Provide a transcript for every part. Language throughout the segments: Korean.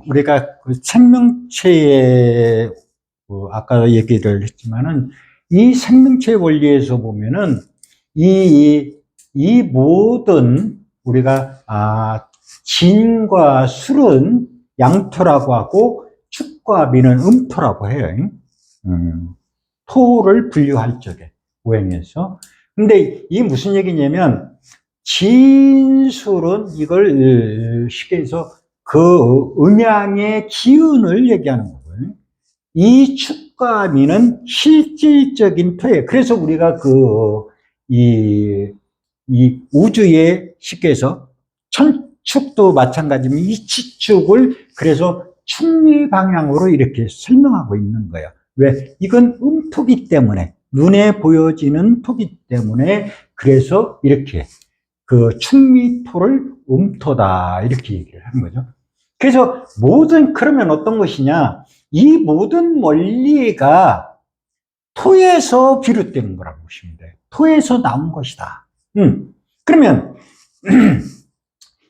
우리가 그 생명체의 아까 얘기를 했지만은 이 생명체 원리에서 보면은 이 모든 우리가 진과 술은 양토라고 하고 축과 미는 음토라고 해요. 토를 분류할 적에 오행에서. 근데 이게 무슨 얘기냐면 진술은 이걸 쉽게 해서 그 음양의 기운을 얘기하는 거고요. 이 축과 미는 실질적인 토예요. 그래서 우리가 이 우주에 쉽게 해서 천축도 마찬가지면 이 치축을 그래서 충리 방향으로 이렇게 설명하고 있는 거예요. 왜? 이건 음토기 때문에, 눈에 보여지는 토기 때문에 그래서 이렇게 그 충미토를 음토다 이렇게 얘기를 하는 거죠. 그래서 그러면 어떤 것이냐, 이 모든 원리가 토에서 비롯되는 거라고 보시면 돼요. 토에서 나온 것이다. 그러면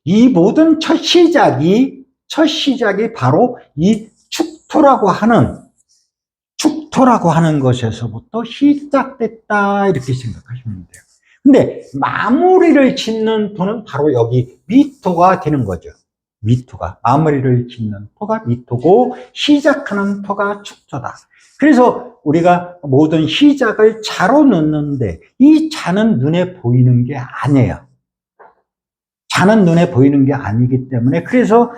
이 모든 첫 시작이 바로 이 축토라고 하는 것에서부터 시작됐다 이렇게 생각하시면 돼요. 근데 마무리를 짓는 토는 바로 여기 미토가 되는 거죠. 미토가 마무리를 짓는 토가 미토고 시작하는 토가 축토다. 그래서 우리가 모든 시작을 자로 넣는데 이 자는 눈에 보이는 게 아니에요. 자는 눈에 보이는 게 아니기 때문에 그래서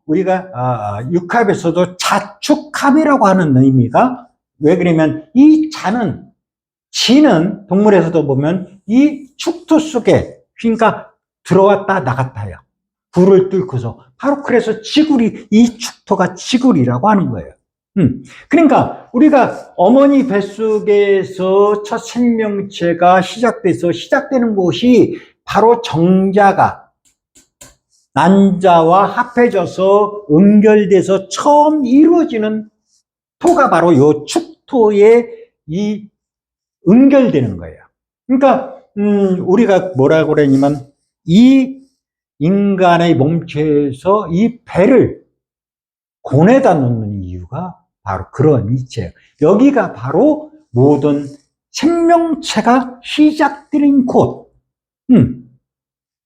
우리가 육합에서도 자축합이라고 하는 의미가 왜 그러면 이 지는 동물에서도 보면 이 축토 속에 그러니까 들어왔다 나갔다 해요. 불을 뚫고서 바로 그래서 이 축토가 지구리라고 하는 거예요. 그러니까 우리가 어머니 뱃속에서 첫 생명체가 시작되는 곳이 바로 정자가 난자와 합해져서 응결돼서 처음 이루어지는 토가 바로 요 축토에 이 응결되는 거예요. 그러니까 우리가 뭐라고 그러냐면 이 인간의 몸체에서 이 배를 고내다 놓는 이유가 바로 그런 이치예요. 여기가 바로 모든 생명체가 시작되는 곳.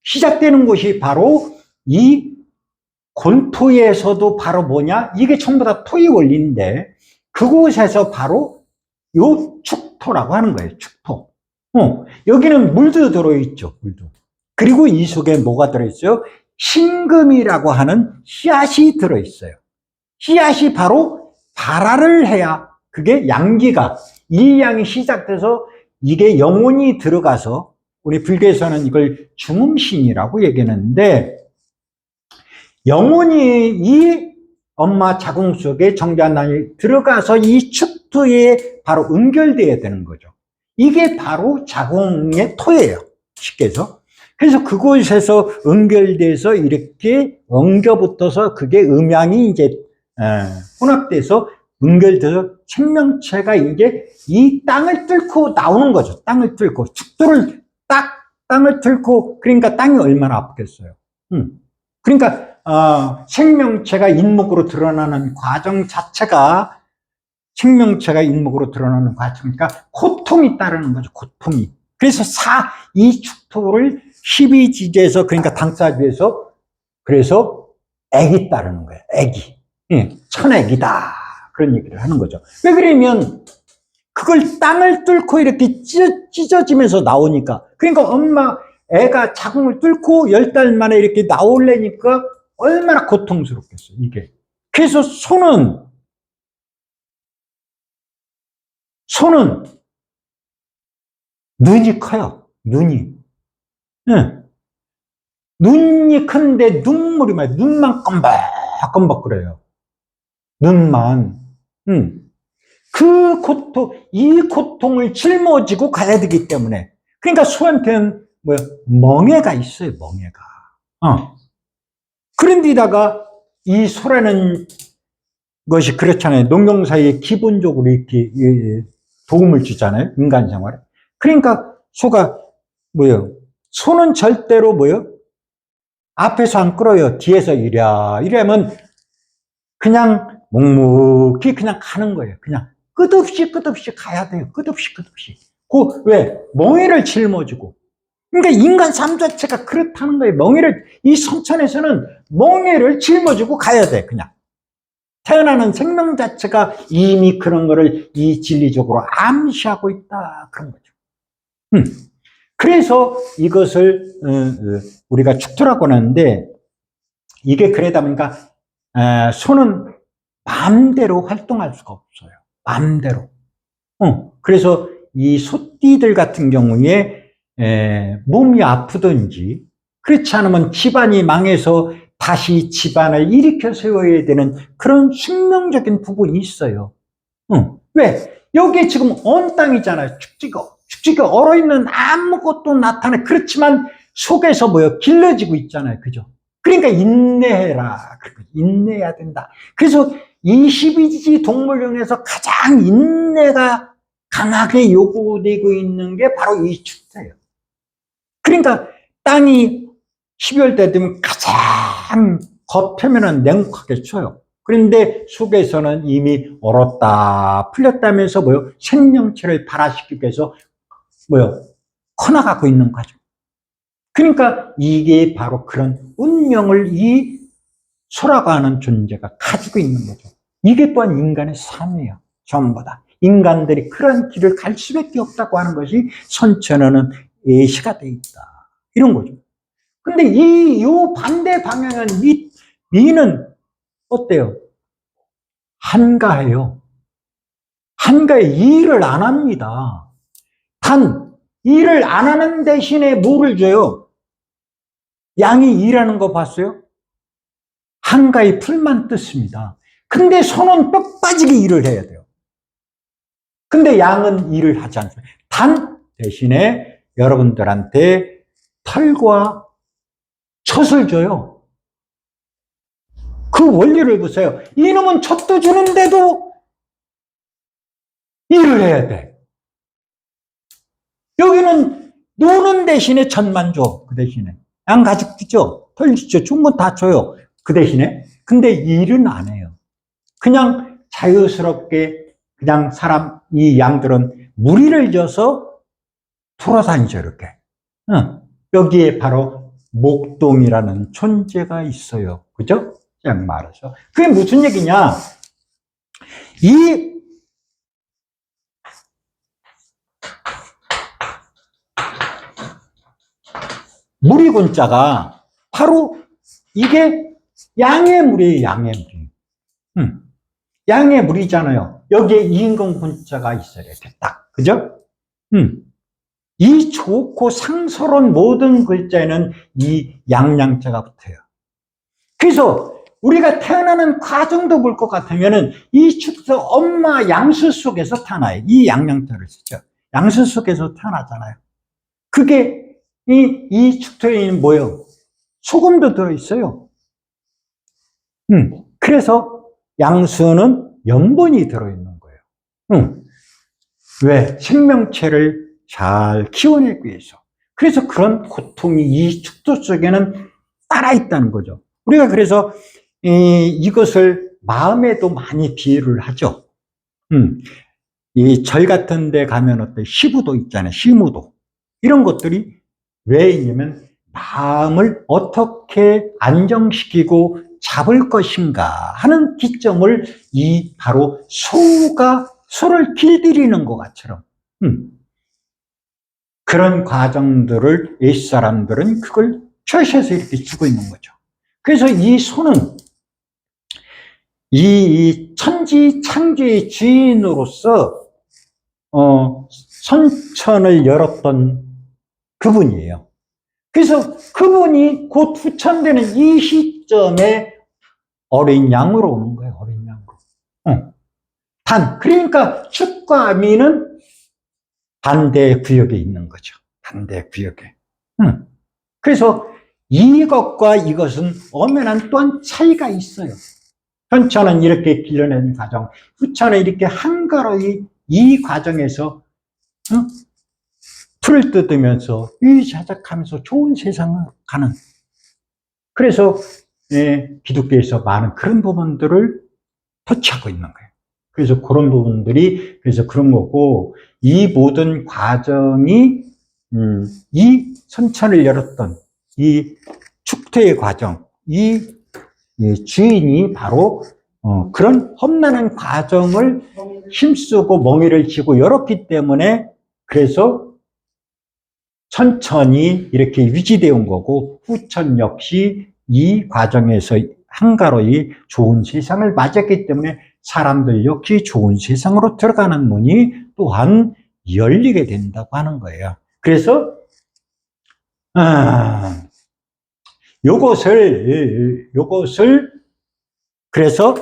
시작되는 곳이 바로 이 곤토에서도 바로 뭐냐? 이게 전부 다 토의 원리인데 그곳에서 바로 요 축토라고 하는 거예요. 축토. 여기는 물도 들어있죠. 물도. 그리고 이 속에 뭐가 들어있어요? 신금이라고 하는 씨앗이 들어있어요. 씨앗이 바로 발화를 해야 그게 양기가 이 양이 시작돼서 이게 영혼이 들어가서 우리 불교에서는 이걸 중음신이라고 얘기하는데 영혼이 이 엄마 자궁 속에 정자난이 들어가서 이 축토에 바로 응결되어야 되는 거죠. 이게 바로 자궁의 토예요. 쉽게 해서. 그래서 그곳에서 응결돼서 이렇게 엉겨붙어서 그게 음양이 이제 혼합돼서 응결돼서 생명체가 이제 이 땅을 뚫고 나오는 거죠. 땅을 뚫고 축토를 땅을 뚫고 그러니까 땅이 얼마나 아프겠어요. 그러니까 생명체가 인목으로 드러나는 과정 자체가 생명체가 인목으로 드러나는 과정이니까 고통이 따르는 거죠. 고통이. 그래서 이 축토를 12지제에서 그러니까 당사주에서 그래서 액이 따르는 거예요. 액이. 천액이다. 그런 얘기를 하는 거죠. 왜 그러면 그걸 땅을 뚫고 이렇게 찢어지면서 나오니까 그러니까 애가 자궁을 뚫고 10달 만에 이렇게 나오려니까 얼마나 고통스럽겠어요, 이게. 그래서 손은 눈이 커요, 눈이. 네. 눈이 큰데 눈물이 많아요. 눈만 껌벅껌벅 그래요. 눈만. 이 고통을 짊어지고 가야 되기 때문에. 그러니까 소한테는 멍해가 있어요, 멍해가. 그런데다가 이 소라는 것이 그렇잖아요. 농경사에 기본적으로 이렇게 도움을 주잖아요, 인간 생활에. 그러니까 소는 절대로 앞에서 안 끌어요. 뒤에서 이러면 그냥 묵묵히 그냥 가는 거예요. 그냥 끝없이 가야 돼요. 끝없이. 왜? 멍에를 짊어지고. 그러니까 인간 삶 자체가 그렇다는 거예요. 이 선천에서는 멍에를 짊어지고 가야 돼, 그냥. 태어나는 생명 자체가 이미 그런 거를 이 진리적으로 암시하고 있다. 그런 거죠. 그래서 이것을 우리가 축토라고 하는데, 이게 그러다 보니까 소는 마음대로 활동할 수가 없어요. 마음대로. 그래서 이 소띠들 같은 경우에 몸이 아프든지, 그렇지 않으면 집안이 망해서 다시 집안을 일으켜 세워야 되는 그런 숙명적인 부분이 있어요. 왜? 여기 지금 언 땅이잖아요. 축지가 얼어있는 아무것도 나타나. 그렇지만 속에서 뭐요? 길러지고 있잖아요. 그죠? 그러니까 인내해라. 인내해야 된다. 그래서 22지 동물중에서 가장 인내가 강하게 요구되고 있는 게 바로 이 축제예요. 그러니까 땅이 12월 때 되면 가장 겉표면은 냉혹하게 쳐요. 그런데 속에서는 이미 얼었다 풀렸다면서 뭐요? 생명체를 발화시키기 위해서 뭐요? 커나가고 있는 거죠. 그러니까 이게 바로 그런 운명을 이 소라고 하는 존재가 가지고 있는 거죠. 이게 또한 인간의 삶이에요. 전부 다. 인간들이 그런 길을 갈 수밖에 없다고 하는 것이 선천에는 예시가 돼 있다. 이런 거죠. 근데 요 반대 방향은 미는 어때요? 한가해요. 한가해. 일을 안 합니다. 단, 일을 안 하는 대신에 뭐를 줘요? 양이 일하는 거 봤어요? 한가히 풀만 뜯습니다. 근데 소는 뼈 빠지게 일을 해야 돼요. 근데 양은 일을 하지 않습니다. 단, 대신에 여러분들한테 털과 젖을 줘요. 그 원리를 보세요. 이놈은 젖도 주는데도 일을 해야 돼. 여기는 노는 대신에 젖만 줘. 그 대신에. 양 가죽 주죠. 털 주죠. 준 건 다 줘요. 그 대신에. 근데 일은 안 해요. 그냥 자유스럽게 그냥 이 양들은 무리를 져서 돌아다니죠. 이렇게. 여기에 바로 목동이라는 존재가 있어요. 그죠? 그냥 말해서. 그게 무슨 얘기냐? 이 무리군자가 바로 이게 양의 물이에요. 양의 물. 양의 물이잖아요. 여기에 임금군자가 있어야 돼. 딱. 그죠? 이 좋고 상스러운 모든 글자에는 이 양양자가 붙어요. 그래서 우리가 태어나는 과정도 볼 것 같으면은 이 축도 엄마 양수 속에서 태어나요. 이 양양자를 쓰죠. 양수 속에서 태어나잖아요. 그게 이 축토에는 뭐예요? 소금도 들어있어요. 그래서 양수는 염분이 들어있는 거예요. 왜? 생명체를 잘 키워내기 위해서. 그래서 그런 고통이 이 축토 속에는 따라있다는 거죠. 우리가 그래서 이것을 마음에도 많이 비유를 하죠. 이 절 같은 데 가면 어때? 시부도 있잖아요. 시무도. 이런 것들이 왜 있냐면 마음을 어떻게 안정시키고 잡을 것인가 하는 기점을 바로 소를 길들이는 것처럼 그런 과정들을 옛 사람들은 그걸 표시해서 이렇게 주고 있는 거죠. 그래서 이 소는 이 천지 창조의 주인으로서 선천을 열었던 그분이에요. 그래서 그분이 곧 후천되는 이 시점에 어린 양으로 오는 거예요. 어린 양으로. 그러니까 축과 미는 반대 구역에 있는 거죠. 반대 구역에. 그래서 이것과 이것은 엄연한 또한 차이가 있어요. 선천은 이렇게 길러내는 과정, 후천은 이렇게 한가로이 이 과정에서 풀을 뜯으면서 유유자적하면서 좋은 세상을 가는 그래서 기독교에서 많은 그런 부분들을 터치하고 있는 거예요. 그래서 그런 부분들이 그래서 그런 거고, 이 모든 과정이 이 선천을 열었던 이 축토의 과정, 이 주인이 바로 그런 험난한 과정을 힘쓰고 멍에를 쥐고 열었기 때문에, 그래서 천천히 이렇게 유지되어 온 거고, 후천 역시 이 과정에서 한가로이 좋은 세상을 맞았기 때문에 사람들 역시 좋은 세상으로 들어가는 문이 또한 열리게 된다고 하는 거예요. 그래서 요것을 그래서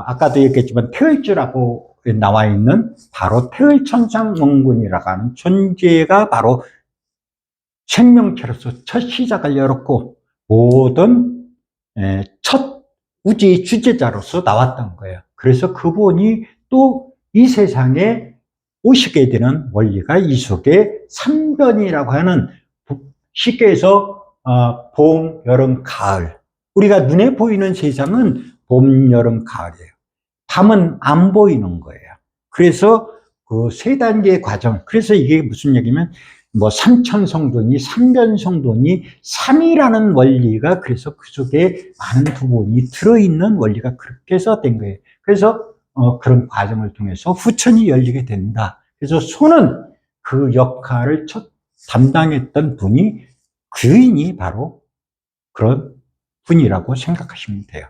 아까도 얘기했지만 태을주라고 나와 있는 바로 태을천상원군이라고 하는 존재가 바로 생명체로서 첫 시작을 열었고 모든 첫 우주의 주제자로서 나왔던 거예요. 그래서 그분이 또 이 세상에 오시게 되는 원리가 이 속에 삼변이라고 하는, 쉽게 해서 봄, 여름, 가을. 우리가 눈에 보이는 세상은 봄, 여름, 가을이에요. 밤은 안 보이는 거예요. 그래서 그 세 단계의 과정. 그래서 이게 무슨 얘기냐면, 뭐 삼천성도니 삼변성도니 삼이라는 원리가, 그래서 그 속에 많은 부분이 들어있는 원리가 그렇게 해서 된 거예요. 그래서 그런 과정을 통해서 후천이 열리게 된다. 그래서 소는 그 역할을 첫 담당했던 분이, 주인이 바로 그런 분이라고 생각하시면 돼요.